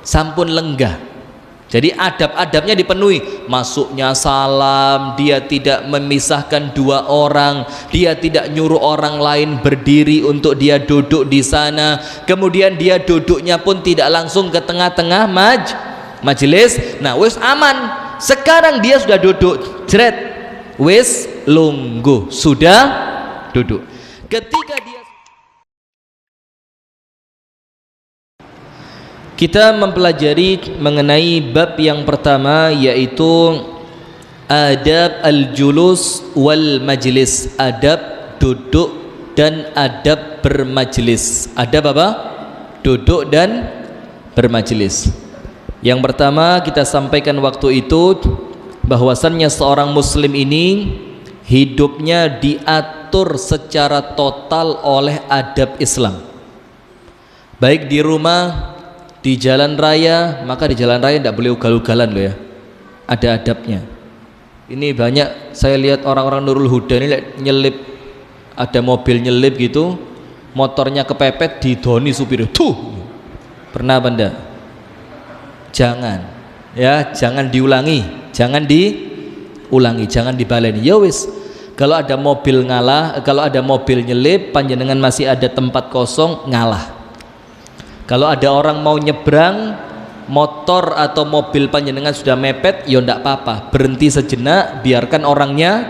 sampun lenggah. Jadi adab-adabnya dipenuhi, masuknya salam, dia tidak memisahkan dua orang, dia tidak nyuruh orang lain berdiri untuk dia duduk di sana, kemudian dia duduknya pun tidak langsung ke tengah-tengah majelis. Nah wis aman, sekarang dia sudah duduk, jret, wis lungguh, sudah duduk. Ketika dia, kita mempelajari mengenai bab yang pertama, yaitu adab al-julus wal majlis, adab duduk dan adab bermajlis. Adab apa? Duduk dan bermajlis. Yang pertama kita sampaikan waktu itu bahwasannya seorang muslim ini hidupnya diatur secara total oleh adab Islam, baik di rumah, di jalan raya. Maka di jalan raya tidak boleh ugal-ugalan loh ya, ada adabnya. Ini banyak saya lihat orang-orang Nurul Huda ini nyelip, ada mobil nyelip gitu, motornya kepepet, didoni supir, tuh pernah apa enggak? Jangan ya, jangan diulangi, jangan diulangi, jangan dibaleni. Ya wis, kalau ada mobil ngalah, kalau ada mobil nyelip, panjenengan masih ada tempat kosong, ngalah. Kalau ada orang mau nyebrang, motor atau mobil panjenengan sudah mepet, ya ndak apa-apa, berhenti sejenak, biarkan orangnya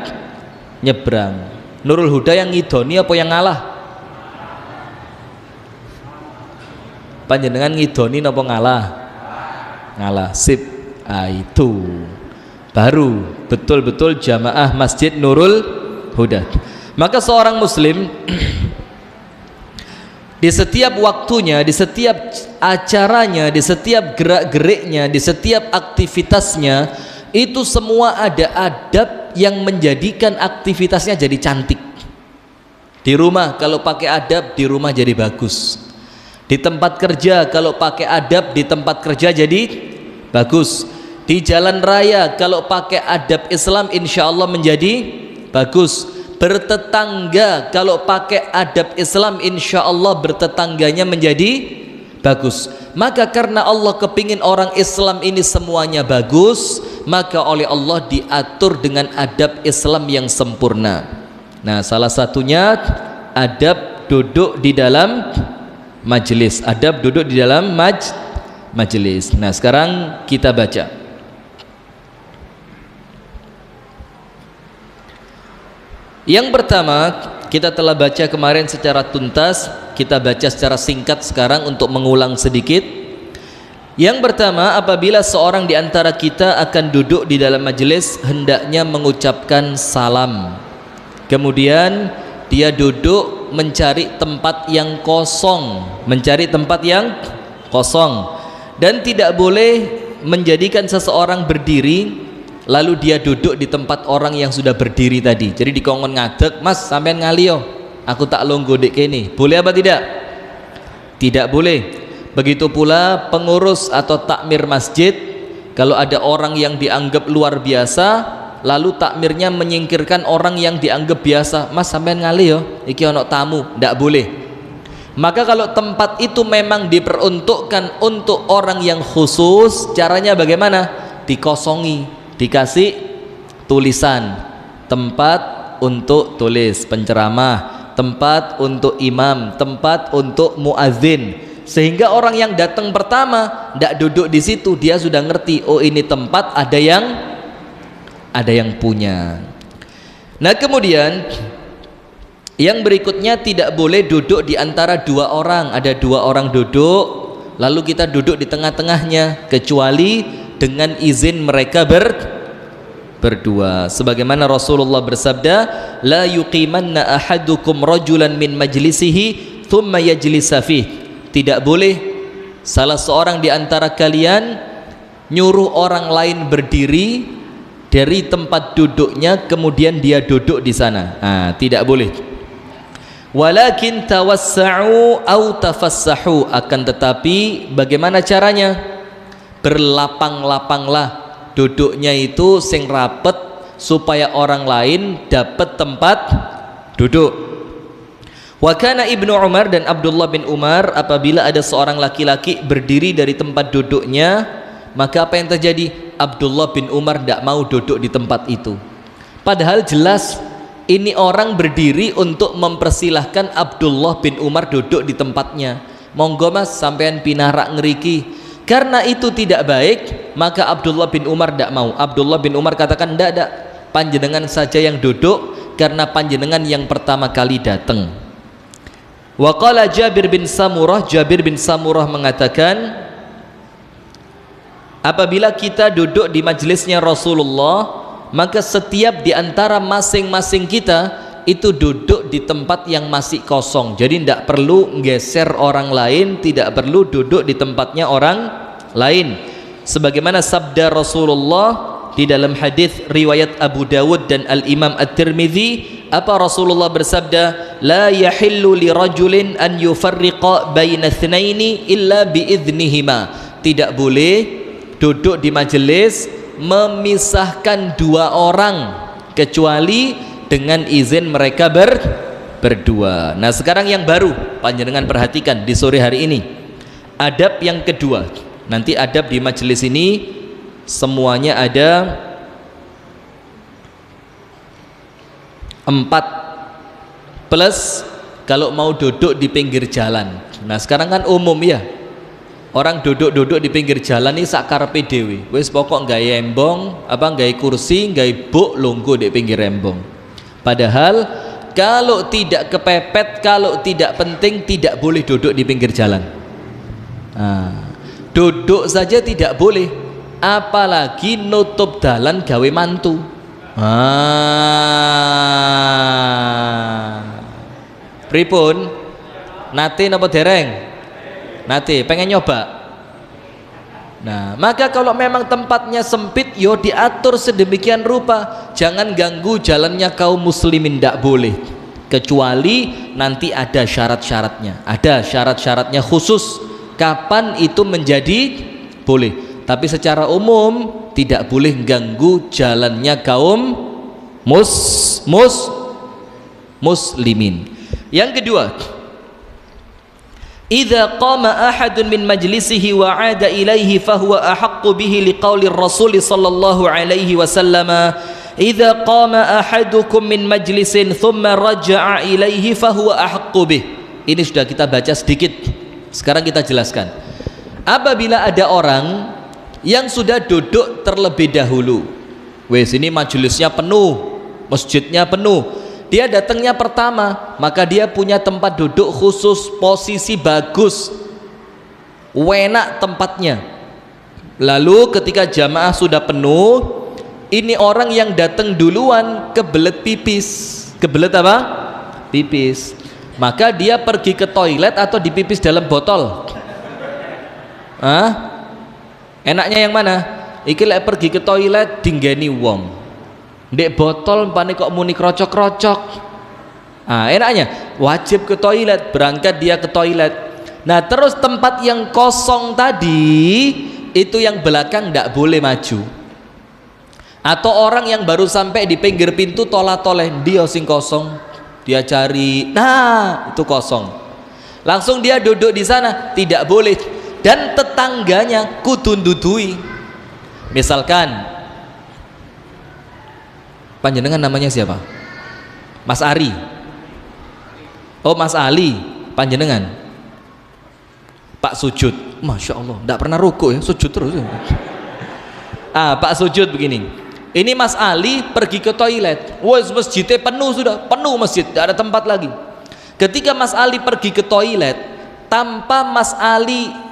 nyebrang. Nurul Huda yang ngidoni apa yang ngalah? Panjenengan ngidoni apa ngalah? Ngalah. Sip. Itu baru betul-betul jamaah Masjid Nurul Huda. Maka seorang muslim di setiap waktunya, di setiap acaranya, di setiap gerak-geriknya, di setiap aktivitasnya, itu semua ada adab yang menjadikan aktivitasnya jadi cantik. Di rumah kalau pakai adab, di rumah jadi bagus. Di tempat kerja kalau pakai adab, di tempat kerja jadi bagus. Di jalan raya kalau pakai adab Islam, insya Allah menjadi bagus. Bertetangga kalau pakai adab Islam, insya Allah bertetangganya menjadi bagus. Maka karena Allah kepingin orang Islam ini semuanya bagus, maka oleh Allah diatur dengan adab Islam yang sempurna. Nah salah satunya adab duduk di dalam majelis, adab duduk di dalam majelis. Nah sekarang kita baca. Yang pertama kita telah baca kemarin secara tuntas, kita baca secara singkat sekarang untuk mengulang sedikit. Yang pertama, apabila seorang di antara kita akan duduk di dalam majelis, hendaknya mengucapkan salam. Kemudian dia duduk mencari tempat yang kosong, mencari tempat yang kosong, dan tidak boleh menjadikan seseorang berdiri lalu dia duduk di tempat orang yang sudah berdiri tadi. Jadi dikongkon ngadeg, mas sampean ngalio, aku tak longgo dek kene. Boleh apa tidak? Tidak boleh. Begitu pula pengurus atau takmir masjid, kalau ada orang yang dianggap luar biasa, lalu takmirnya menyingkirkan orang yang dianggap biasa, mas sampean ngalio, iki ono tamu, tidak boleh. Maka kalau tempat itu memang diperuntukkan untuk orang yang khusus, caranya bagaimana? Dikosongi, dikasih tulisan, tempat untuk tulis penceramah, tempat untuk imam, tempat untuk muadzin, sehingga orang yang datang pertama tidak duduk di situ, dia sudah ngerti, oh ini tempat ada yang punya. Nah kemudian yang berikutnya, tidak boleh duduk di antara dua orang. Ada dua orang duduk, lalu kita duduk di tengah-tengahnya, kecuali dengan izin mereka berdua. Sebagaimana Rasulullah bersabda, la yuqimanna ahadukum rajulan min majlisihi thumma yajlisa fih. Tidak boleh salah seorang di antara kalian nyuruh orang lain berdiri dari tempat duduknya kemudian dia duduk di sana. Tidak boleh. Walakin tawassa'u au tafassahu, akan tetapi bagaimana caranya? Berlapang-lapanglah duduknya itu sing rapet supaya orang lain dapat tempat duduk. Wa kana Ibnu Umar, dan Abdullah bin Umar, apabila ada seorang laki-laki berdiri dari tempat duduknya, maka apa yang terjadi? Abdullah bin Umar tidak mau duduk di tempat itu. Padahal jelas ini orang berdiri untuk mempersilahkan Abdullah bin Umar duduk di tempatnya. Monggo mas, sampean pinarak ngeriki. Karena itu tidak baik, maka Abdullah bin Umar tidak mau. Abdullah bin Umar katakan, tidak, panjenengan saja yang duduk, karena panjenengan yang pertama kali datang. Wa qala Jabir bin Samurah mengatakan, apabila kita duduk di majelisnya Rasulullah, maka setiap di antara masing-masing kita itu duduk di tempat yang masih kosong. Jadi tidak perlu geser orang lain, tidak perlu duduk di tempatnya orang lain. Sebagaimana sabda Rasulullah di dalam hadis riwayat Abu Dawud dan Al-Imam At-Tirmidzi, apa Rasulullah bersabda, la yahillu li rajulin an yufarriqa baina itsnaini illa biidznihima. Tidak boleh duduk di majelis memisahkan dua orang kecuali dengan izin mereka berdua. Nah, sekarang yang baru panjenengan perhatikan di sore hari ini, adab yang kedua. Nanti adab di majelis ini semuanya ada 4 plus kalau mau duduk di pinggir jalan. Nah, sekarang kan umum ya, orang duduk di pinggir jalan ini sakarepe dhewe. Wis pokok gawe embong, gawe kursi, gawe buk lungguh di pinggir embong. Padahal kalau tidak kepepet, kalau tidak penting, tidak boleh duduk di pinggir jalan. Nah, duduk saja tidak boleh, apalagi nutup dalan gawe mantu. Pripun? Nate napa dereng? Nate, pengen nyoba? Nah, maka kalau memang tempatnya sempit, yo diatur sedemikian rupa, jangan ganggu jalannya kaum muslimin, tidak boleh, kecuali nanti ada syarat-syaratnya, khusus kapan itu menjadi boleh. Tapi secara umum tidak boleh ganggu jalannya kaum muslimin. Yang kedua, idza qama ahadun min majlisihi wa 'ada ilaihi fahuwa ahaqqu bihi liqauli Rasul sallallahu alaihi wasallam, idza qama ahadukum min majlisin thumma raja'a ilaihi fahuwa ahaqqu bih. Ini sudah kita baca sedikit, sekarang kita jelaskan. Apabila ada orang yang sudah duduk terlebih dahulu, wes ini majelisnya penuh, masjidnya penuh, dia datangnya pertama, maka dia punya tempat duduk khusus, posisi bagus, enak tempatnya. Lalu ketika jamaah sudah penuh, ini orang yang datang duluan kebelet pipis. Kebelet apa? Pipis. Maka dia pergi ke toilet atau dipipis dalam botol? Enaknya yang mana? Iki lek pergi ke toilet dinggeni wong, ndek botol pane kok muni krocok-krocok. Enaknya wajib ke toilet, berangkat dia ke toilet. Nah, terus tempat yang kosong tadi itu yang belakang ndak boleh maju. Atau orang yang baru sampai di pinggir pintu tolah-toleh, dia sing kosong, dia cari, nah itu kosong, langsung dia duduk di sana, tidak boleh. Dan tetangganya kudu ndudui. Misalkan panjenengan namanya siapa? Mas Ari. Oh, Mas Ali, panjenengan Pak Sujud. Masya Allah, tidak pernah ruku ya, sujud terus ya. Pak Sujud begini, ini Mas Ali pergi ke toilet, wes masjidnya penuh, sudah penuh masjid, tidak ada tempat lagi. Ketika Mas Ali pergi ke toilet, tanpa Mas Ali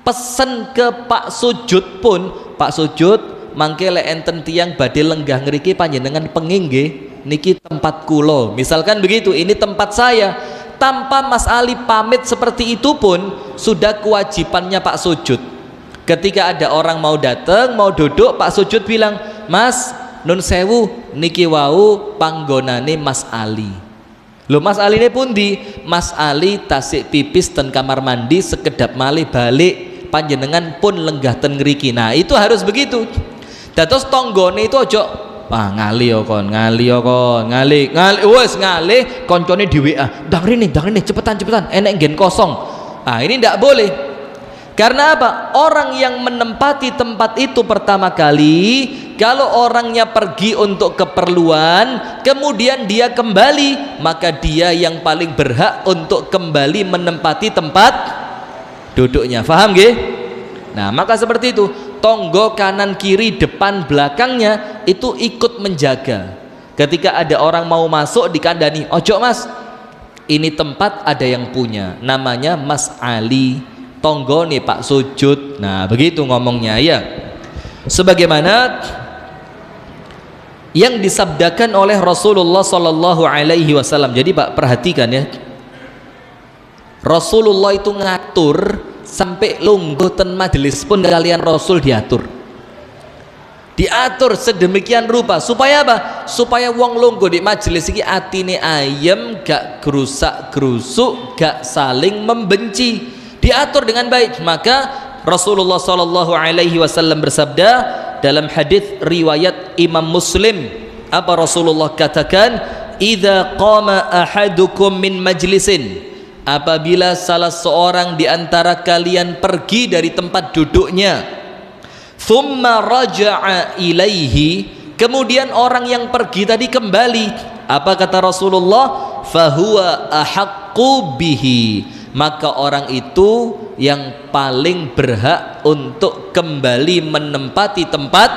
pesen ke Pak Sujud pun, Pak Sujud mangke lek enten tiyang badhe lenggah ngriki panjenengan penginggih niki tempat kulo, misalkan begitu, ini tempat saya. Tanpa Mas Ali pamit seperti itu pun sudah kewajibannya Pak Sujud. Ketika ada orang mau datang, mau duduk, Pak Sujud bilang, Mas nun sewu niki wau panggonane Mas Ali. Loh, Mas Ali ini pundi? Mas Ali tasik pipis ten kamar mandi, sekedap malih balik, panjenengan pun lenggah ten ngriki. Nah, itu harus begitu. Dados tonggone itu ojo Wah, ngali yo kon, ngali wes ngali koncone di WA. Ndang rene cepetan enek nggen kosong. Ah, ini ndak boleh. Karena apa? Orang yang menempati tempat itu pertama kali, kalau orangnya pergi untuk keperluan, kemudian dia kembali, maka dia yang paling berhak untuk kembali menempati tempat duduknya. Faham nggih? Nah, maka seperti itu. Tonggo kanan kiri depan belakangnya itu ikut menjaga. Ketika ada orang mau masuk dikandani, ojo mas, ini tempat ada yang punya, namanya Mas Ali. Tonggo nih Pak sujud. Nah begitu ngomongnya ya, sebagaimana yang disabdakan oleh Rasulullah Sallallahu Alaihi Wasallam. Jadi Pak perhatikan ya, Rasulullah itu ngatur sampai lungguh ten majelis pun kalian Rasul diatur sedemikian rupa supaya apa? Supaya wong lungguh di majelis iki atine ayem, gak gerusak gerusuk, gak saling membenci, diatur dengan baik. Maka Rasulullah Sallallahu Alaihi Wasallam bersabda dalam hadis riwayat Imam Muslim, apa Rasulullah katakan, idza qama ahadukum min majlisin, apabila salah seorang di antara kalian pergi dari tempat duduknya, thumma raja'a ilaihi, kemudian orang yang pergi tadi kembali, apa kata Rasulullah, fahuwa ahaqqu bihi, maka orang itu yang paling berhak untuk kembali menempati tempat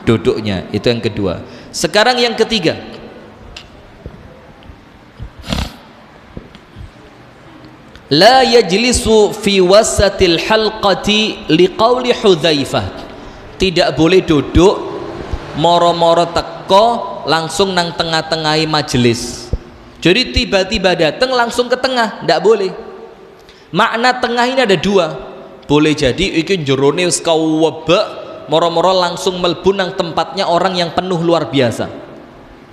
duduknya. Itu yang kedua. Sekarang yang ketiga, la yajlisu fi wasatil halqati liqauli Hudzaifah, tidak boleh duduk moro-moro teko langsung nang tengah-tengahi majelis. Jadi tiba-tiba datang langsung ke tengah, tidak boleh. Makna tengah ini ada dua. Boleh jadi iki jerone wis kawebek moro-moro langsung melbu nang tempatnya orang yang penuh luar biasa.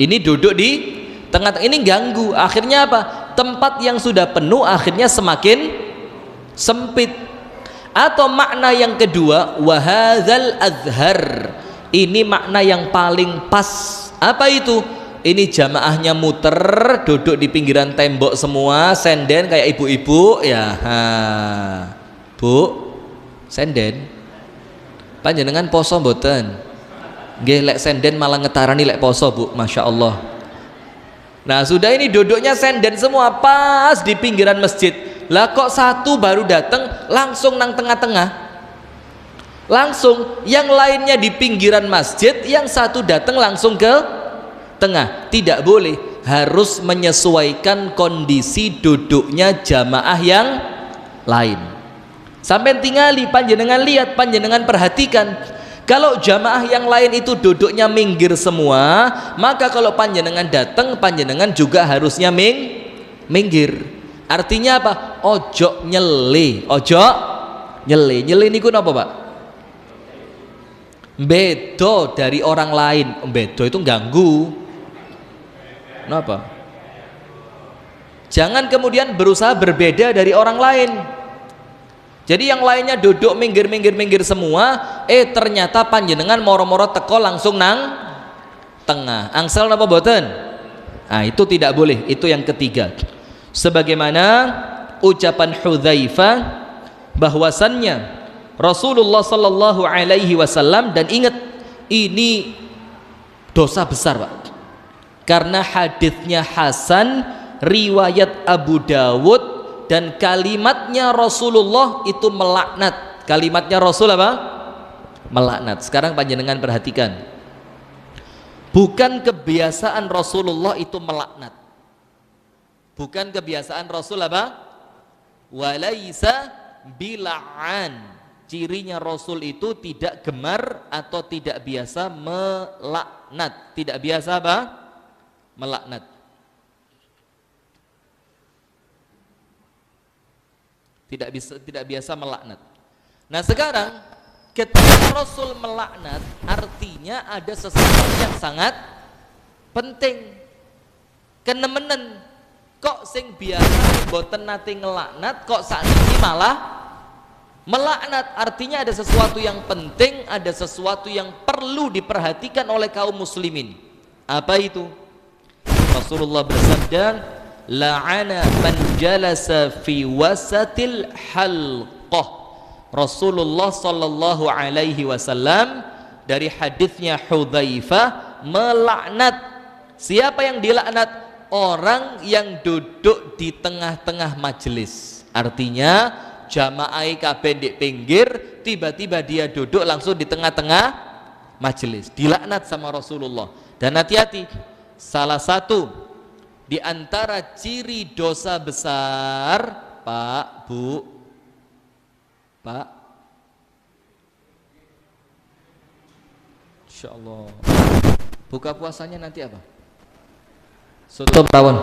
Ini duduk di tengah-tengah, ini ganggu. Akhirnya apa? Tempat yang sudah penuh akhirnya semakin sempit. Atau makna yang kedua, wahadzal azhar, ini makna yang paling pas. Apa itu? Ini jamaahnya muter, duduk di pinggiran tembok semua, senden kayak ibu-ibu ya. Bu, senden panjenengan poso mboten? Nggih, lek senden malah ngetarani lek poso Bu, Masya Allah. Nah sudah, ini duduknya senden semua pas di pinggiran masjid. Lah kok satu baru datang langsung nang tengah-tengah, langsung yang lainnya di pinggiran masjid, yang satu datang langsung ke tengah. Tidak boleh, harus menyesuaikan kondisi duduknya jamaah yang lain. Sampai tingali panjenengan lihat, panjenengan perhatikan, kalau jamaah yang lain itu duduknya minggir semua, maka kalau panjenengan datang, panjenengan juga harusnya minggir. Artinya apa? Ojo nyele, ojo nyele. Nyele niku napa Pak? Bedo dari orang lain. Bedo itu ganggu. Kenapa? Jangan kemudian berusaha berbeda dari orang lain. Jadi yang lainnya duduk minggir semua, ternyata panjenengan moro-moro teko langsung nang tengah. Angsal napa boten? Nah, itu tidak boleh. Itu yang ketiga. Sebagaimana ucapan Hudzaifah bahwasannya Rasulullah Sallallahu Alaihi Wasallam, dan ingat ini dosa besar Pak, karena hadisnya Hasan, riwayat Abu Dawud, dan kalimatnya Rasulullah itu melaknat. Kalimatnya Rasul apa? Melaknat. Sekarang panjenengan perhatikan, bukan kebiasaan Rasulullah itu melaknat. Bukan kebiasaan Rasul apa? Walaisa bila'an. Cirinya Rasul itu tidak gemar atau tidak biasa melaknat. Tidak biasa apa? Melaknat. Tidak biasa melaknat. Nah sekarang ketika Rasul melaknat, artinya ada sesuatu yang sangat penting. Kenemenen, kok sing biasa boten nate ngelaknat, kok sakniki malah Melaknat artinya ada sesuatu yang penting, ada sesuatu yang perlu diperhatikan oleh kaum muslimin. Apa itu? Rasulullah bersabda, la'ana man jalasa fi wasatil halqah. Rasulullah sallallahu alaihi wasallam dari hadisnya Hudzaifah melaknat. Siapa yang dilaknat? Orang yang duduk di tengah-tengah majelis. Artinya jamaah kabeh di pinggir, tiba-tiba dia duduk langsung di tengah-tengah majelis. Dilaknat sama Rasulullah. Dan hati-hati, salah satu di antara ciri dosa besar, Pak, Bu, Pak, Insya Allah buka puasanya nanti apa? Tutup tahun.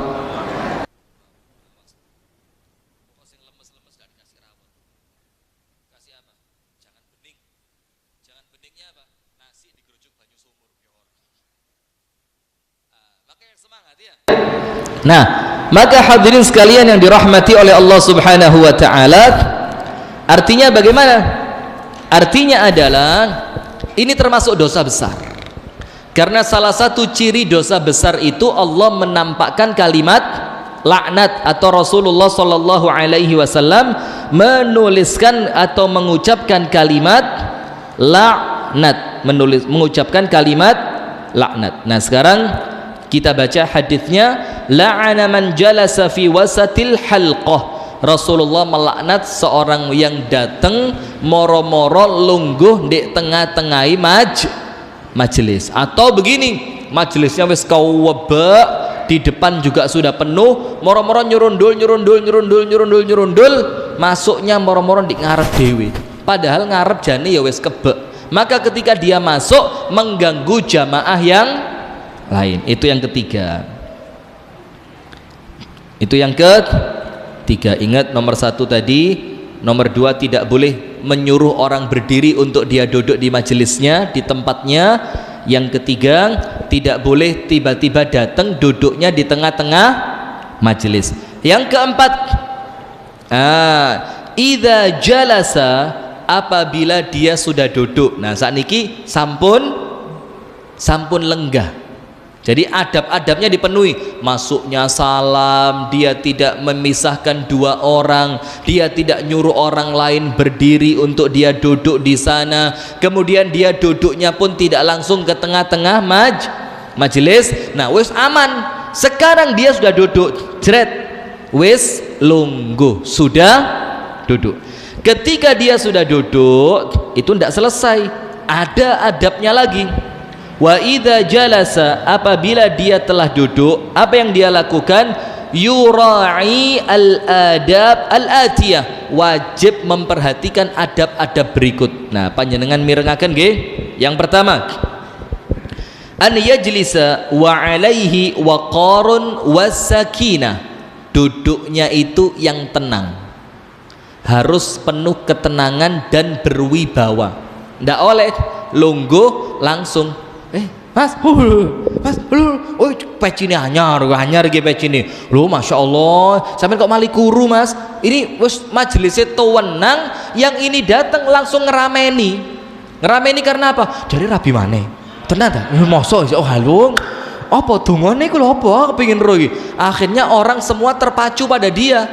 Nah, maka hadirin sekalian yang dirahmati oleh Allah Subhanahu wa taala, artinya bagaimana? Artinya adalah ini termasuk dosa besar. Karena salah satu ciri dosa besar itu Allah menampakkan kalimat laknat, atau Rasulullah sallallahu alaihi wasallam menuliskan atau mengucapkan kalimat laknat, mengucapkan kalimat laknat. Nah, sekarang kita baca hadisnya, la'ana man jalasa fi wasatil halqah. Rasulullah melaknat seorang yang datang moro-moro lungguh di tengah-tengahi majelis. Atau begini, majelisnya wis kawebek, di depan juga sudah penuh, moro-moro nyurundul, masuknya moro-moro di ngarep dewe. Padahal ngarep jane ya wis kebek. Maka ketika dia masuk mengganggu jamaah yang lain. Itu yang ketiga. Itu yang ketiga. Ingat nomor satu tadi. Nomor dua, tidak boleh menyuruh orang berdiri untuk dia duduk di majelisnya, di tempatnya. Yang ketiga, tidak boleh tiba-tiba datang duduknya di tengah-tengah majelis. Yang keempat, idza jalasa, apabila dia sudah duduk. Nah, saat niki sampun lenggah. Jadi adab-adabnya dipenuhi. Masuknya salam, dia tidak memisahkan dua orang, dia tidak nyuruh orang lain berdiri untuk dia duduk di sana. Kemudian dia duduknya pun tidak langsung ke tengah-tengah majelis. Nah, wis aman. Sekarang dia sudah duduk, jret, wis lungguh, sudah duduk. Ketika dia sudah duduk, itu tidak selesai, ada adabnya lagi. Wa idza jalasa, apabila dia telah duduk, apa yang dia lakukan? Yura'i al-adab al-atiyah, wajib memperhatikan adab-adab berikut. Nah, panjenengan mirengaken nggih. Yang pertama, an yajlisa wa alaihi waqarun wasakinah. Duduknya itu yang tenang, harus penuh ketenangan dan berwibawa. Ndak oleh lungguh langsung, mas, oh pecine anyar ge pecine. Loh, masya Allah, sampai kok mali kuru mas. Ini wis majelisnya tuwenang, yang ini datang langsung ngerameni karena apa? Jadi rabi maneh. Tenan ta? Mosok oh halo. Apa dongane iku lho apa kepengin ro iki. Akhirnya orang semua terpacu pada dia,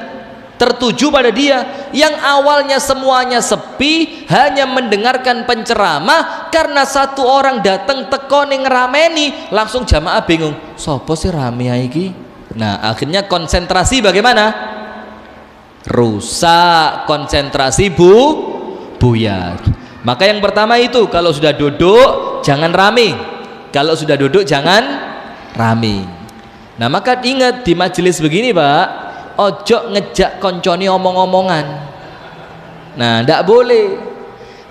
tertuju pada dia. Yang awalnya semuanya sepi, hanya mendengarkan penceramah, karena satu orang datang teko ning ngerameni, langsung jamaah bingung, sopo sih rame iki. Nah, akhirnya konsentrasi bagaimana? Rusak, konsentrasi buyar. Maka yang pertama itu, kalau sudah duduk jangan rame. Kalau sudah duduk jangan rame. Nah, maka ingat di majelis begini, Pak, ojo ngejak konconi omong-omongan. Nah, ndak boleh.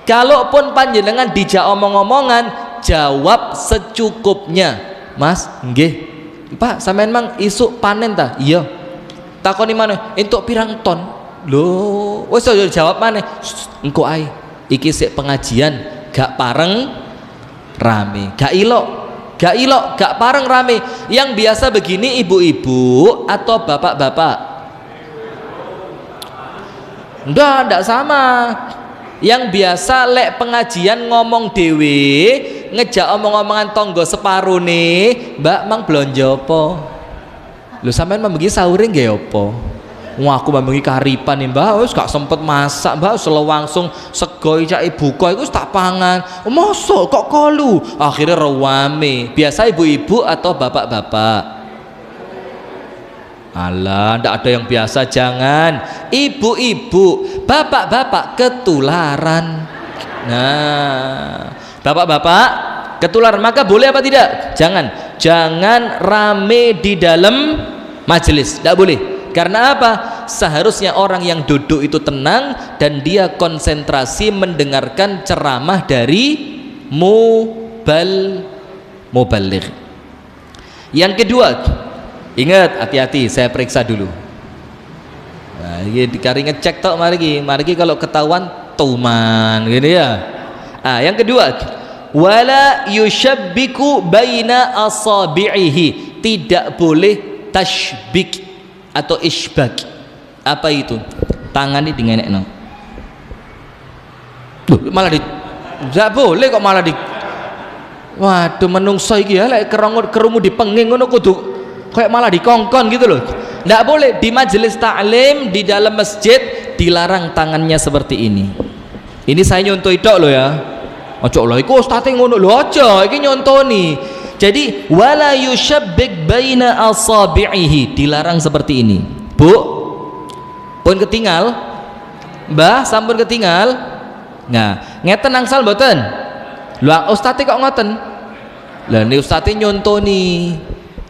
Kalaupun panjenengan dijak omong-omongan, jawab secukupnya. Mas, nggih. Pak, sampean mang isuk panen ta? Iya. Takoni maneh, entuk pirang ton? Lho, wis aja jawab maneh. Engko ae. Iki sik pengajian, gak pareng rame. Gak ilok, gak pareng rame. Yang biasa begini ibu-ibu atau bapak-bapak? Ndak sama. yang biasa lek pengajian ngomong dewe, ngejak omong-omongan tonggo separuh nih, Mbak mang blonjo apa? Lho sampean membagi sauring nggih apa? Wah aku membagi karipan nih Mbak, wis gak sempet masak Mbak, langsung sego cak buka iku tak pangan. Mosok kok kolu? Akhirnya rewame. Biasa ibu-ibu atau bapak-bapak? Alah, ndak ada yang biasa, jangan. Ibu-ibu, bapak-bapak ketularan. Nah, bapak-bapak ketularan, maka boleh apa tidak? Jangan rame di dalam majelis, tidak boleh. Karena apa? Seharusnya orang yang duduk itu tenang dan dia konsentrasi mendengarkan ceramah dari mubaligh. Yang kedua, ingat, hati-hati, saya periksa dulu. Nah, ini dikari ngecek tok mari kalau ketahuan tuman gitu ya. Ah, yang kedua, wala yushabbiku baina asabi'ihi, tidak boleh tashbik atau isbak. Apa itu? Tangan ini dingenekno. Loh, malah enggak boleh kok malah di. Waduh, menungso iki ya lek kerungu dipenging ngono kudu kayak malah dikongkon gitu loh. Nggak boleh. Di majelis taklim di dalam masjid dilarang tangannya seperti ini. Ini saya nyontoh tok loh ya. Ojo lho iku ustate ngono lho, aja iki nyontoni. Jadi wala yushabbik baina asabi'ihi, dilarang seperti ini. Bu, pun ketinggal? Mbah, sampun ketinggal? Nah, ngeten angsal mboten? Lha ustate kok ngoten? Lah ini ustate nyontoni.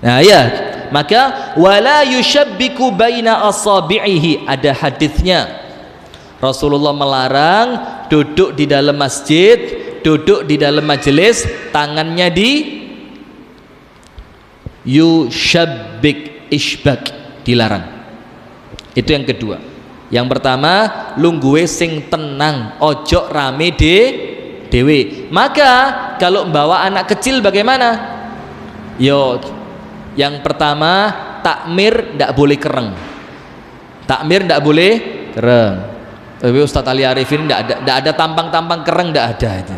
Nah ya, maka wala yushabbiku baina asabi'ihi, ada hadisnya. Rasulullah melarang duduk di dalam masjid, duduk di dalam majelis, tangannya di yushabbik, isbak, dilarang. Itu yang kedua. Yang pertama, lungguhe sing tenang, ojo rame dewe. Maka kalau membawa anak kecil bagaimana? Yo, yang pertama, takmir ndak boleh kereng. Takmir ndak boleh kereng. Tapi Ustadz Ali Arifin ndak ada tampang-tampang kereng, ndak ada itu.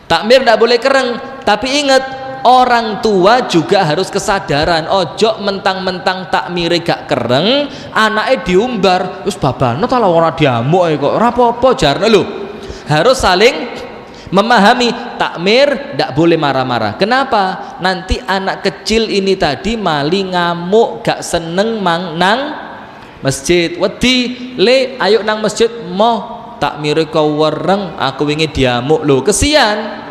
Takmir ndak boleh kereng, tapi ingat, orang tua juga harus kesadaran. Ojo mentang-mentang takmire gak kereng, anaknya diumbar, terus babana ta ora diamuk kok ora apa-apa jarne lho. Harus saling memahami, takmir ndak boleh marah-marah. Kenapa? Nanti anak kecil ini tadi mali ngamuk, gak seneng nang masjid. Wedi le ayo nang masjid, moh takmire kau wereng, aku ingin diamuk lho, kesian.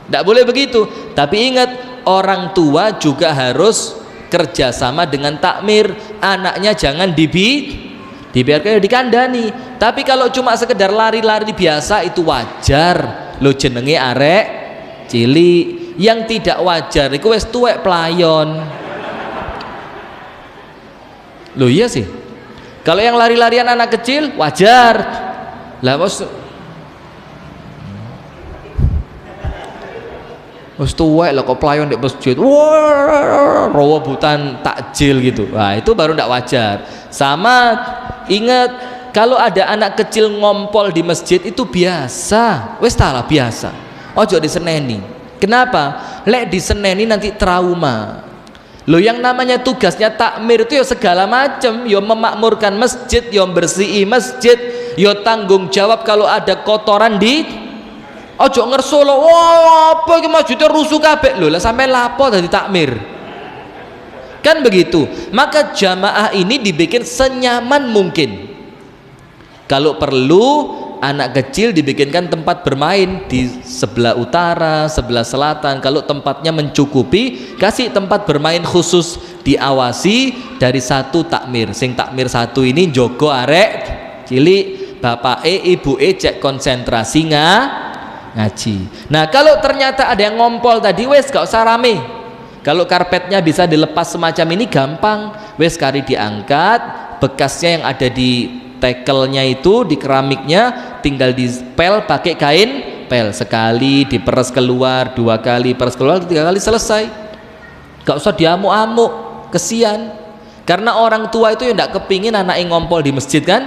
Tidak boleh begitu. Tapi ingat, orang tua juga harus kerjasama dengan takmir. Anaknya jangan dibiarkan dikandani. Tapi kalau cuma sekedar lari-lari biasa itu wajar. Lo jenenge arek cili. Yang tidak wajar itu wis tuwek pelayon. Lo iya sih. Kalau yang lari-larian anak kecil wajar. Lah wis tuwek lah kok pelayon di masjid, wah rebutan takjil gitu. Wah itu baru tidak wajar. Sama ingat, kalau ada anak kecil ngompol di masjid itu biasa, wis talah biasa. Ojo diseneni. Kenapa? Lek diseneni nanti trauma. Lo yang namanya tugasnya takmir itu ya segala macam, ya memakmurkan masjid, ya bersihi masjid, ya tanggung jawab kalau ada kotoran di. Ojo ngersolo, wah apa iki masjidnya rusuh kabeh lho, lah sampai lapo dadi takmir. Kan begitu. Maka jamaah ini dibikin senyaman mungkin. Kalau perlu anak kecil dibikinkan tempat bermain di sebelah utara, sebelah selatan. Kalau tempatnya mencukupi, kasih tempat bermain khusus, diawasi dari satu takmir. Sing takmir satu ini jogo arek cilik, bapake ibuke cek konsentrasi ngaji. Nah kalau ternyata ada yang ngompol tadi, wes gak usah rame. Kalau karpetnya bisa dilepas semacam ini gampang, wes kari diangkat, bekasnya yang ada di tekelnya itu, di keramiknya tinggal dipel pakai kain pel, sekali diperes keluar, 2 kali peres keluar, 3 kali selesai. Gak usah diamuk-amuk, kesian. Karena orang tua itu yang tidak kepingin anak yang ngompol di masjid kan.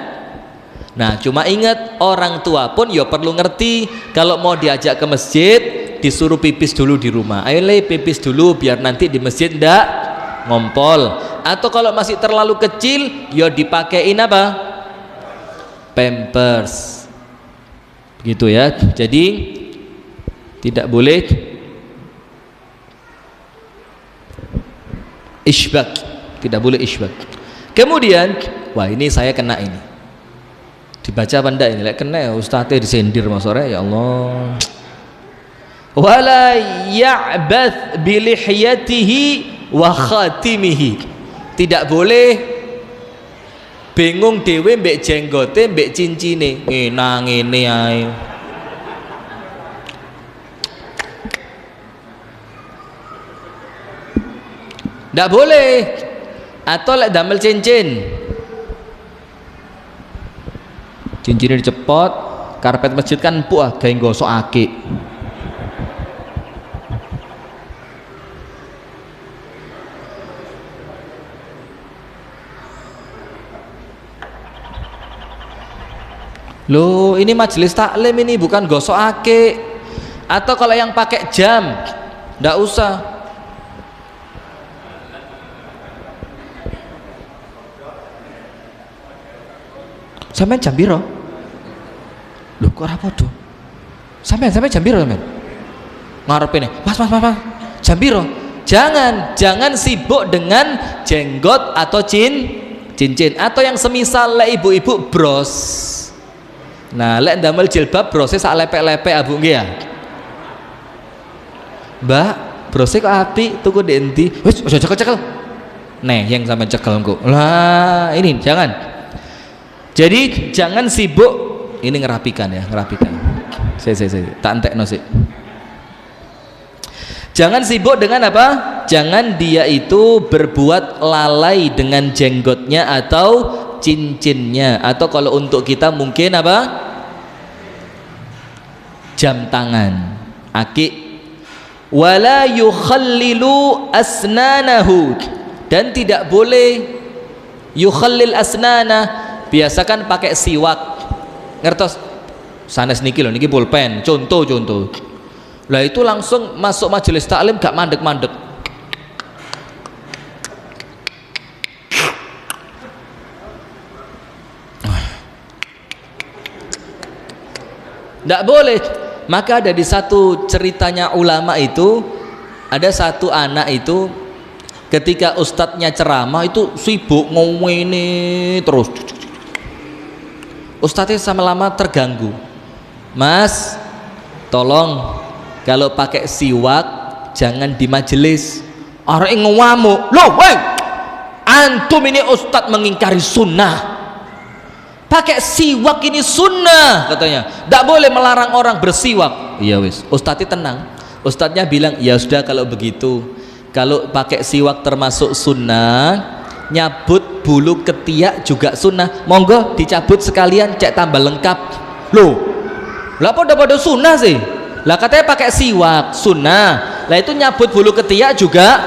Nah, cuma ingat orang tua pun ya perlu ngerti kalau mau diajak ke masjid disuruh pipis dulu di rumah. Ayo le pipis dulu biar nanti di masjid ndak ngompol. Atau kalau masih terlalu kecil ya dipakein apa? Pampers. Begitu ya. Jadi tidak boleh isbak, tidak boleh isbak. Kemudian, wah ini saya kena ini. Dibaca apa enggak ini? Lek kena ya ustaznya disendir mas sore ya Allah. Wala ya'bath bi lihyatihi wa khatimihi. Tidak boleh bingung dhewe mbek jenggote mbek cincine. Nang ngene ae. Ndak boleh. Atau lek damel cincin. Cincinnya dicepot, karpet masjid kan empuk ah, gawe gosok akik. Loh, ini majelis taklim ini bukan gosok akik. Atau kalau yang pakai jam, ndak usah. Sampeyan jam piro? Loh kok ora padha? Sampeyan jam piro sampeyan? Ngarepe nih, Mas, jam piro? Jangan sibuk dengan jenggot atau cincin atau yang semisal lek ibu-ibu bros. Nah, lek ndamel jilbab brose sak lepek-lepek abu nggih ya. Mbak, brose kok apik tuku ndek endi? Wis aja cekel-cekel. Nih, yang sampean cekel engko. Lah, ini jangan. Jadi jangan sibuk ini ngerapikan ya, ngerapikan. Saya tak entekno sih. Jangan sibuk dengan apa? Jangan dia itu berbuat lalai dengan jenggotnya atau cincinnya, atau kalau untuk kita mungkin apa? Jam tangan, akik. Wala yukhallilu asnanahu, dan tidak boleh yukhallil asnana. Biasakan pakai siwak, ngertos sanes niki lho, niki pulpen, contoh lah itu langsung masuk majelis taklim gak mandek-mandek. Ndak boleh. Maka ada di satu ceritanya ulama itu, ada satu anak itu ketika ustadznya ceramah itu sibuk ngomongin terus. Ustadznya sama lama terganggu. Mas, tolong kalau pakai siwak jangan di majelis. Arek ngamuk. Loh, woi, antum ini ustadz mengingkari sunnah. Pakai siwak ini sunnah katanya. Tidak boleh melarang orang bersiwak. Iya wis. Ustadznya tenang. Ustadznya bilang ya sudah kalau begitu. Kalau pakai siwak termasuk sunnah. Nyabut bulu ketiak juga sunnah, monggo dicabut sekalian cek tambah lengkap. Loh lah pada sunnah sih lah, katanya pakai siwak sunnah, lah itu nyabut bulu ketiak juga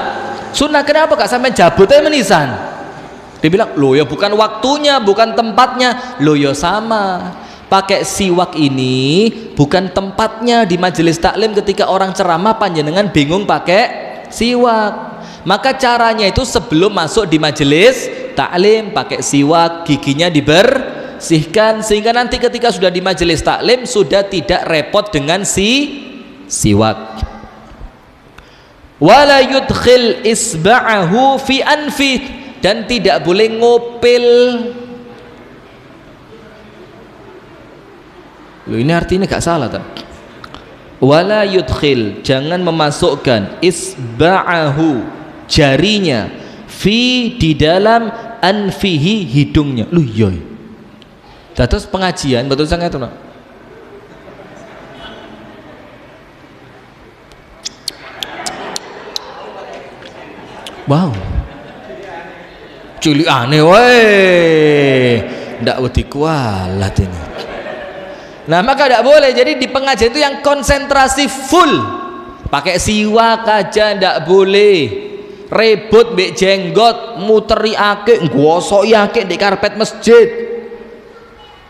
sunnah, kenapa gak sampai jabutnya menisan? Dia bilang loh ya bukan waktunya, bukan tempatnya. Loh ya sama, pakai siwak ini bukan tempatnya di majelis taklim. Ketika orang ceramah panjenengan bingung pakai siwak, maka caranya itu sebelum masuk di majelis taklim pakai siwak, giginya dibersihkan sehingga nanti ketika sudah di majelis taklim sudah tidak repot dengan siwak. Wala yudkhil isba'ahu fi anfi, dan tidak boleh ngopil. Loh, ini artinya gak salah tak? Wala yudkhil, jangan memasukkan isba'ahu, jarinya, fi, di dalam, anfihi, hidungnya. Lu yoy. Terus pengajian betul sangat itu. Wow. Culi aneh weh. Ndak wedi kualat ini. Nah, maka tidak boleh. Jadi di pengajian itu yang konsentrasi full. Pakai siwak aja ndak boleh. Rebut mbek jenggot, muteri akik, ngosoki akik di karpet masjid.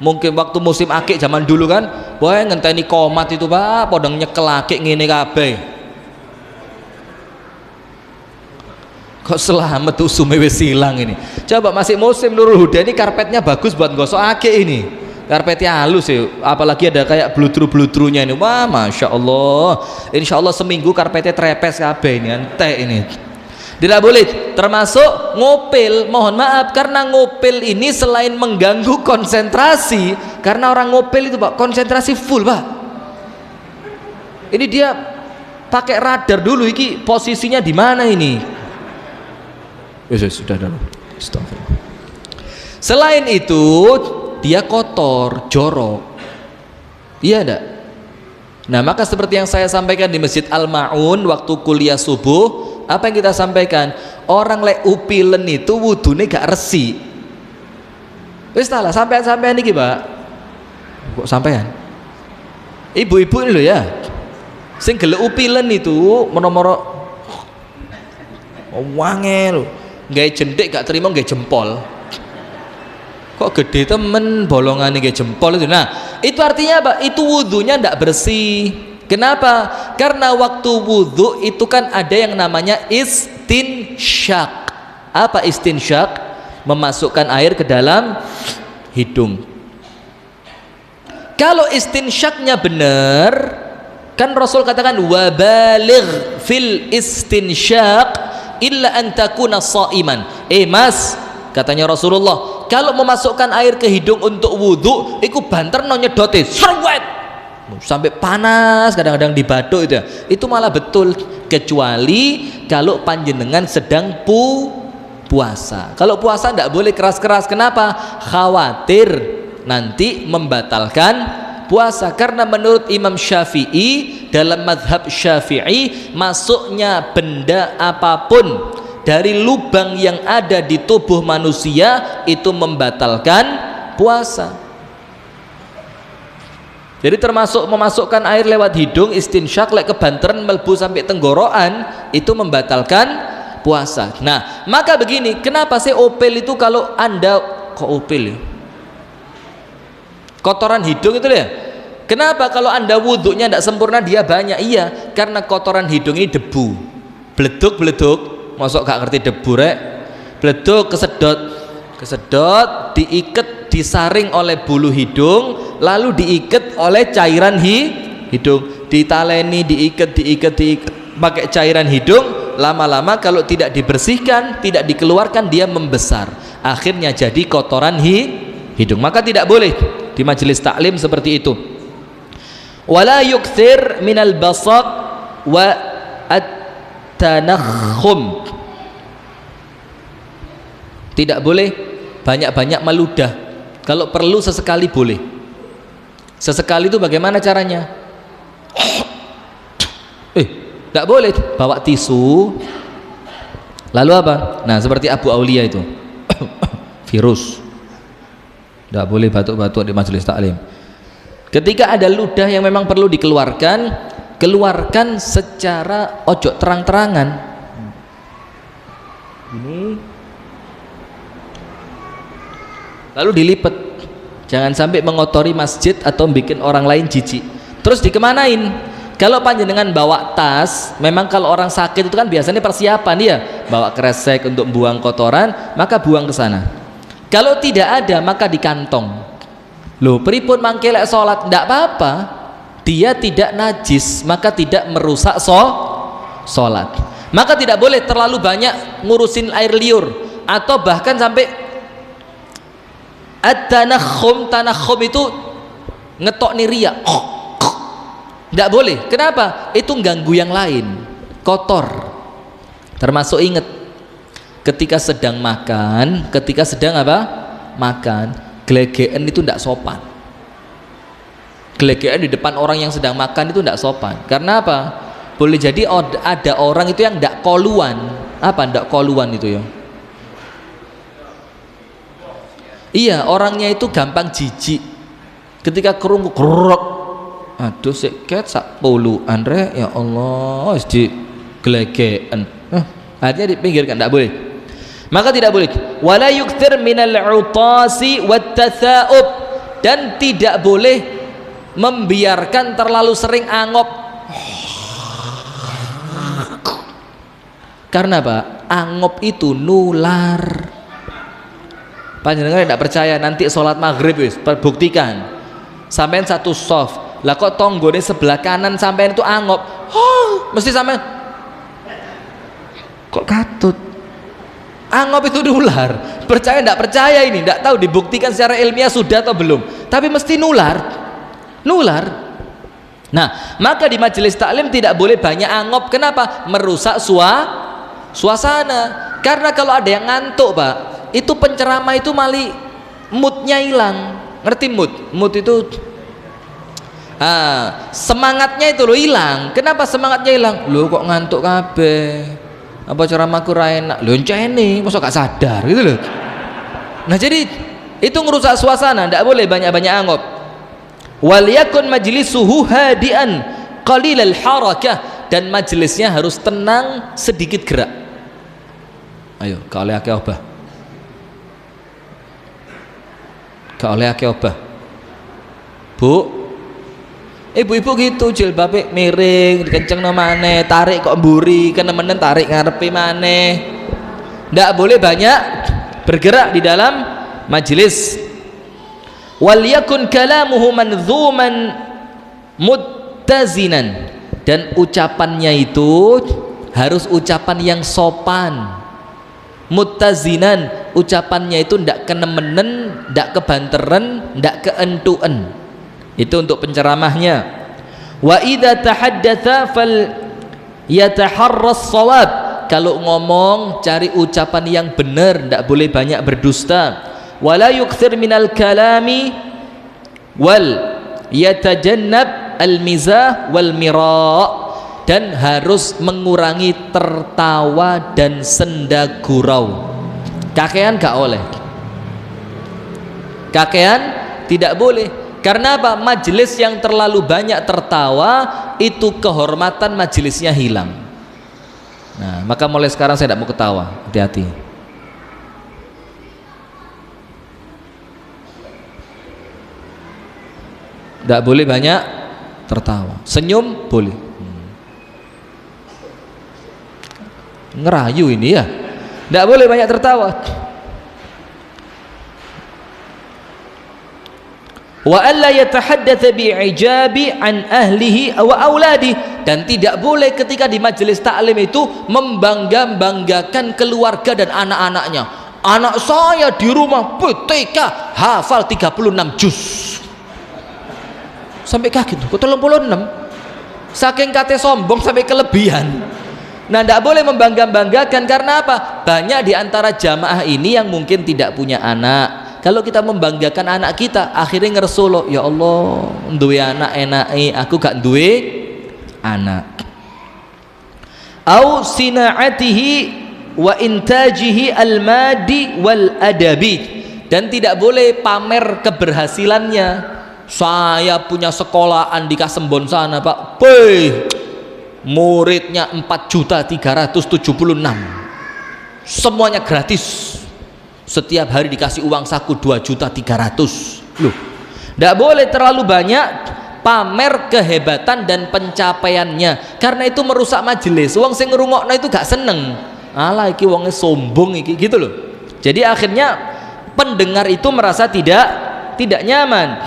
Mungkin waktu musim akik zaman dulu kan, wah ngenteni komat itu Pak, podong nyekel akik ngene kabeh. Kok selamat tuh sume wis silang ini. Coba masih musim Nurul Huda ini karpetnya bagus buat gosok akik ini. Karpetnya halus ya, apalagi ada kayak blutru-blutrunya ini. Wah, Masya Allah. Insya Allah seminggu karpetnya trepes kabeh ini, ente ini. Tidak boleh, termasuk ngopil. Mohon maaf, karena ngopil ini selain mengganggu konsentrasi, karena orang ngopil itu Pak, konsentrasi full Pak. Ini dia pakai radar dulu, iki posisinya di mana ini. Sudah. Selain itu, dia kotor, jorok. Iya enggak? Nah, maka seperti yang saya sampaikan di Masjid Al-Ma'un waktu kuliah subuh, apa yang kita sampaikan? Orang lek upilen itu wudune gak resi. Wis lah, sampean iki, Pak. Kok sampean? Ibu-ibu ini loh ya. Sing gelek upilen itu mono-mono wangel. Gawe jentik gak terima gawe jempol. Kok gede temen bolongan gawe jempol itu. Nah, itu artinya apa? Itu wudhunya ndak bersih. Kenapa? Karena waktu wudhu itu kan ada yang namanya istinsyak. Apa istinsyak? Memasukkan air ke dalam hidung. Kalau istinsyaknya benar, kan Rasul katakan wabaligh fil istinsyak illa an takuna shaiman. Mas, katanya Rasulullah, kalau memasukkan air ke hidung untuk wudhu, iku banter no nyedote serwet sampai panas, kadang-kadang di batuk itu ya. Itu malah betul, kecuali kalau panjenengan sedang puasa. Kalau puasa tidak boleh keras-keras. Kenapa? Khawatir nanti membatalkan puasa. Karena menurut Imam Syafi'i, dalam madhab Syafi'i, masuknya benda apapun dari lubang yang ada di tubuh manusia itu membatalkan puasa. Jadi termasuk memasukkan air lewat hidung, istinsyak, lek kebanteran melbu sampai tenggorokan, itu membatalkan puasa. Nah, maka begini, kenapa sih opel itu kalau Anda kok opel ya? Kotoran hidung itu ya. Kenapa kalau Anda wudhunya tidak sempurna dia banyak? Iya, karena kotoran hidung ini debu. Bleduk, masuk gak ngerti debu rek. Bleduk, kesedot, diikat, disaring oleh bulu hidung, lalu diikat oleh cairan hidung, ditaleni, diikat pakai cairan hidung. Lama-lama kalau tidak dibersihkan, tidak dikeluarkan, dia membesar, akhirnya jadi kotoran hidung. Maka tidak boleh di majelis taklim seperti itu. Wala yukthir minal basaq wa at-tanakhum. Tidak boleh banyak-banyak meludah. Kalau perlu sesekali boleh. Sesekali itu bagaimana caranya? Tidak boleh bawa tisu. Lalu apa? Nah, seperti Abu Aulia itu. Virus. Tidak boleh batuk-batuk di majelis taklim. Ketika ada ludah yang memang perlu dikeluarkan, keluarkan secara ojo terang-terangan. Ini lalu dilipat, jangan sampai mengotori masjid atau bikin orang lain jijik. Terus dikemanain? Kalau panjenengan bawa tas, memang kalau orang sakit itu kan biasanya persiapan dia bawa kresek untuk buang kotoran, maka buang ke sana. Kalau tidak ada, maka di kantong. Loh, pripun mangke lek salat? Ndak apa-apa, dia tidak najis, maka tidak merusak salat. Maka tidak boleh terlalu banyak ngurusin air liur, atau bahkan sampai tanakhum itu ngetok niria. Tidak boleh. Kenapa? Itu ganggu yang lain, kotor. Termasuk ingat, ketika sedang makan, ketika sedang apa? Makan, gelegean itu tidak sopan. Gelegean di depan orang yang sedang makan itu tidak sopan. Karena apa? Boleh jadi ada orang itu yang tidak koluan. Apa tidak koluan itu ya? Iya, orangnya itu gampang jijik. Ketika kerungu krok, aduh seket sak puluhan rek, ya Allah, di gelegean. Artinya dipinggirkan, tidak boleh. Maka tidak boleh. Wala yukthir minal utasi wat tatha'ub. dan tidak boleh membiarkan terlalu sering angop. Karena apa? Angop itu nular. Panjenengan tidak percaya, nanti sholat maghrib wis buktikan sampean satu soft lah kok tonggone sebelah kanan sampean itu angop, mesti sampean kok katut. Angop itu nular. Percaya tidak percaya ini tidak tahu, dibuktikan secara ilmiah sudah atau belum, tapi mesti nular. Nah, maka di majelis taklim tidak boleh banyak angop. Kenapa? Merusak suasana. Karena kalau ada yang ngantuk, Pak, itu penceramah itu moodnya hilang. Ngerti mood itu semangatnya itu loh hilang. Kenapa semangatnya hilang? Loh kok ngantuk kabeh, apa ceramahku ra enak, lho encene masa gak sadar gitu loh. Nah jadi itu ngerusak suasana. Tidak boleh banyak-banyak angop. Wal yakun majlisuhu hadian qalilal harakah, dan majelisnya harus tenang, sedikit gerak. Ayo kau oleh akeh obah, kau oleh akeh obah. Bu, ibu-ibu gitu jilbabe miring, dikencengno maneh, tarik kok mburi, kenemenen tarik ngarepe maneh. Ndak boleh banyak bergerak di dalam majelis. Wal yakun kalamuhu manzuman muttazinan, dan ucapannya itu harus ucapan yang sopan. Muttazinan, ucapannya itu ndak kenemenen, ndak kebanteran, ndak keentuen. Itu untuk penceramahnya. Wa idza tahaddatsa fal yataharras shawab, kalau ngomong cari ucapan yang benar, ndak boleh banyak berdusta. Wala yukthir minal kalami wal yatajannab al mizah wal mira', dan harus mengurangi tertawa dan senda gurau. Kakean gak oleh, kakean tidak boleh. Karena apa? Majelis yang terlalu banyak tertawa itu kehormatan majelisnya hilang. Nah, maka mulai sekarang saya tidak mau ketawa, hati-hati. Tidak boleh banyak tertawa. Senyum boleh. Ngerayu ini ya. Tidak boleh banyak tertawa. Wa alla yatahaddatsa bi'ijabi an ahlihi wa auladi, dan tidak boleh ketika di majelis taklim itu membangga-banggakan keluarga dan anak-anaknya. Anak saya di rumah PTK hafal 36 juz. Sampai kaget, kok 36? Saking kate sombong sampai kelebihan. Nah, tidak boleh membangga-banggakan. Karena apa? Banyak di antara jamaah ini yang mungkin tidak punya anak. Kalau kita membanggakan anak kita, akhirnya ngersolo, ya Allah, duwe anak enake, aku gak duwe anak. Au sina'atihi wa intajihi al-madi wal adabi, dan tidak boleh pamer keberhasilannya. Saya punya sekolahan di Kasembon sana, Pak. Muridnya 4.376.000, semuanya gratis, setiap hari dikasih uang saku 2.300.000. Loh, tidak boleh terlalu banyak pamer kehebatan dan pencapaiannya, karena itu merusak majelis. Wong sing ngrungokno itu gak seneng, alah iki wonge sombong iki, gitu loh. Jadi akhirnya pendengar itu merasa tidak nyaman.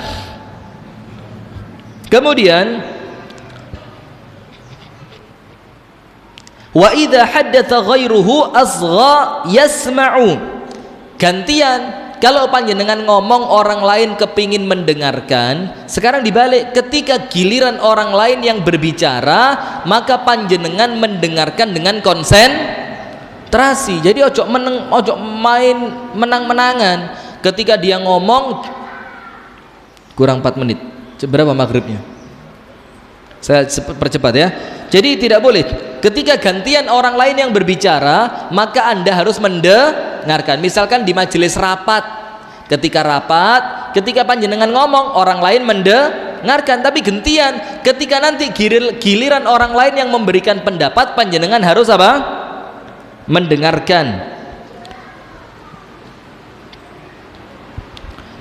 Kemudian wa idza haddatsa ghairuhu asgha yasma'u, gantian kalau panjenengan ngomong orang lain kepingin mendengarkan, sekarang dibalik, ketika giliran orang lain yang berbicara maka panjenengan mendengarkan dengan konsentrasi. Jadi ojo main menang-menangan. Ketika dia ngomong kurang 4 menit, berapa maghribnya? Saya percepat ya. Jadi tidak boleh ketika gantian orang lain yang berbicara, maka Anda harus mendengarkan. Misalkan di majelis rapat, ketika panjenengan ngomong, orang lain mendengarkan, tapi gantian ketika nanti giliran orang lain yang memberikan pendapat, panjenengan harus apa? Mendengarkan.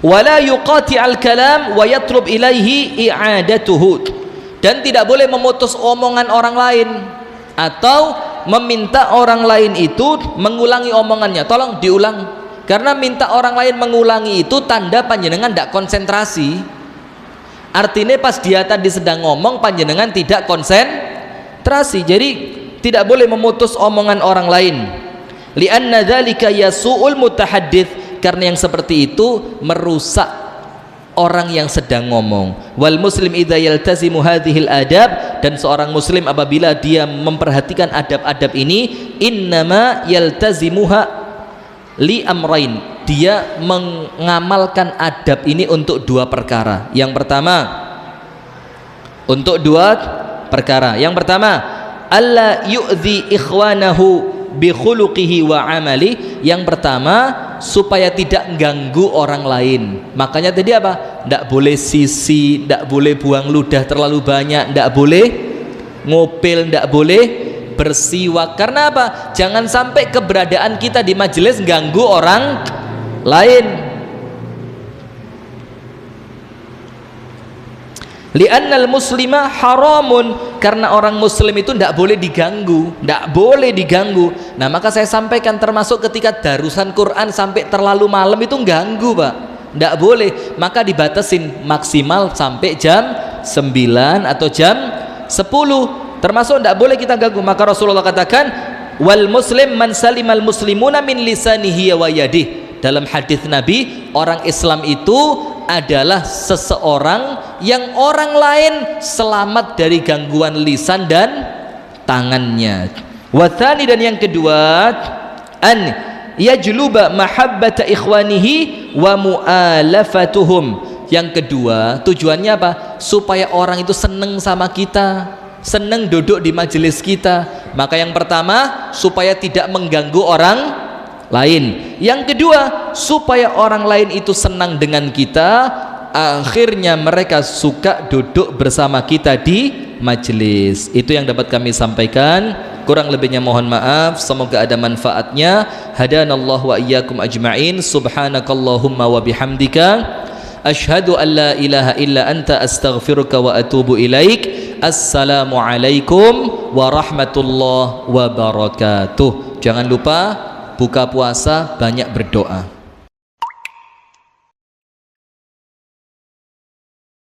wala yuqati al-kalam wa yatlub ilaihi i'adatuhu, dan tidak boleh memutus omongan orang lain atau meminta orang lain itu mengulangi omongannya. Tolong diulang, karena minta orang lain mengulangi itu tanda panjenengan tidak konsentrasi. Artinya pas dia tadi sedang ngomong panjenengan tidak konsentrasi. Jadi tidak boleh memutus omongan orang lain. Li'anna dzalika yasu'ul mutahaddits, karena yang seperti itu merusak orang yang sedang ngomong. Wal muslim idza yaltazimu hadhil adab, dan seorang muslim apabila dia memperhatikan adab-adab ini, innama yaltazimuha li amrain, dia mengamalkan adab ini untuk dua perkara. Yang pertama, untuk dua perkara. Yang pertama, alla yu'dhi ikhwanahu bi khuluqihi wa amali. Yang pertama, supaya tidak ganggu orang lain. Makanya tadi apa? Tidak boleh sisi, tidak boleh buang ludah terlalu banyak, tidak boleh ngopil, tidak boleh bersiwak. Karena apa? Jangan sampai keberadaan kita di majelis ganggu orang lain. Li'annal muslima haramun, karena orang muslim itu tidak boleh diganggu, tidak boleh diganggu. Nah, maka saya sampaikan termasuk ketika darusan Quran sampai terlalu malam itu ganggu, Pak, tidak boleh. Maka dibatasin maksimal sampai jam 9 atau jam 10, termasuk tidak boleh kita ganggu. Maka Rasulullah katakan, wal muslim man salimal muslimuna min lisanihi wa yadihi. Dalam hadis Nabi, orang Islam itu adalah seseorang yang orang lain selamat dari gangguan lisan dan tangannya. Wathani, dan yang kedua, an yajluba mahabbata ikhwanihi wa mu'alafatuhum. Yang kedua, tujuannya apa? Supaya orang itu seneng sama kita, seneng duduk di majelis kita. Maka yang pertama, supaya tidak mengganggu orang lain. Yang kedua, supaya orang lain itu senang dengan kita, akhirnya mereka suka duduk bersama kita di majelis. Itu yang dapat kami sampaikan, kurang lebihnya mohon maaf, semoga ada manfaatnya. Hadanallahu wa iyyakum ajma'in. Subhanakallahumma wa bihamdika asyhadu an la ilaha illa anta astaghfiruka wa atubu ilaik. Assalamualaikum warahmatullahi wabarakatuh. Jangan lupa buka puasa banyak berdoa.